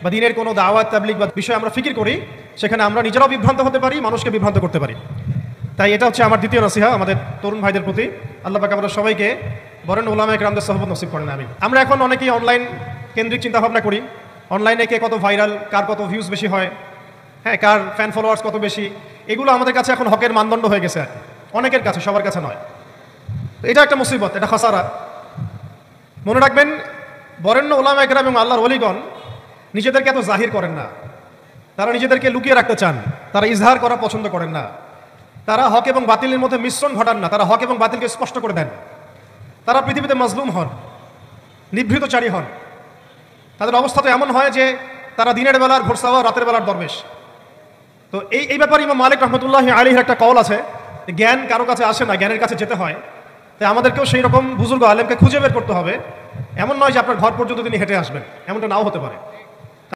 বা দিনের কোনো দাওয়াত তাবলিগ বা বিষয়ে আমরা ফিকির করি, সেখানে আমরা নিজেরাও বিভ্রান্ত হতে পারি, মানুষকে বিভ্রান্ত করতে পারি। তাই এটা হচ্ছে আমার দ্বিতীয় নসিহা আমাদের তরুণ ভাইদের প্রতি। আল্লাহ পাক আমাদের সবাইকে বরেণ্য উলামায়ে কেরামদের সোহবত নসিব করেন, আমিন। আমরা এখন অনেকেই অনলাইন কেন্দ্রিক চিন্তাভাবনা করি, অনলাইনে কে কত ভাইরাল, কার কত ভিউজ বেশি হয়, হ্যাঁ, কার ফ্যান ফলোয়ার্স কত বেশি, এগুলো আমাদের কাছে এখন হকের মানদণ্ড হয়ে গেছে, অনেকের কাছে, সবার কাছে নয়। তো এটা একটা মুসিবত, এটা খাসারা। মনে রাখবেন, বরেণ্য উলামায়ে কেরাম এবং আল্লাহর ওলিগণ নিজেদেরকে এত জাহির করেন না, তারা নিজেদেরকে লুকিয়ে রাখতে চান, তারা ইজহার করা পছন্দ করেন না, তারা হক এবং বাতিলের মধ্যে মিশ্রণ ঘটান না, তারা হক এবং বাতিলকে স্পষ্ট করে দেন। তারা পৃথিবীতে মাজলুম হন, নিভৃতচারী হন। তাদের অবস্থা তো এমন হয় যে তারা দিনের বেলার ভোরসাওয়া, রাতের বেলার দরবেশ। তো এই ব্যাপারে ইমাম মালিক রহমতুল্লাহ আলাইহির একটা কওল আছে, জ্ঞান কারো কাছে আসে না, জ্ঞানের কাছে যেতে হয়। তাই আমাদেরকেও সেই রকম বুজুর্গ আলেমকে খুঁজে বের করতে হবে। এমন নয় যে আপনার ঘর পর্যন্ত তিনি হেঁটে আসবেন, এমনটা নাও হতে পারে।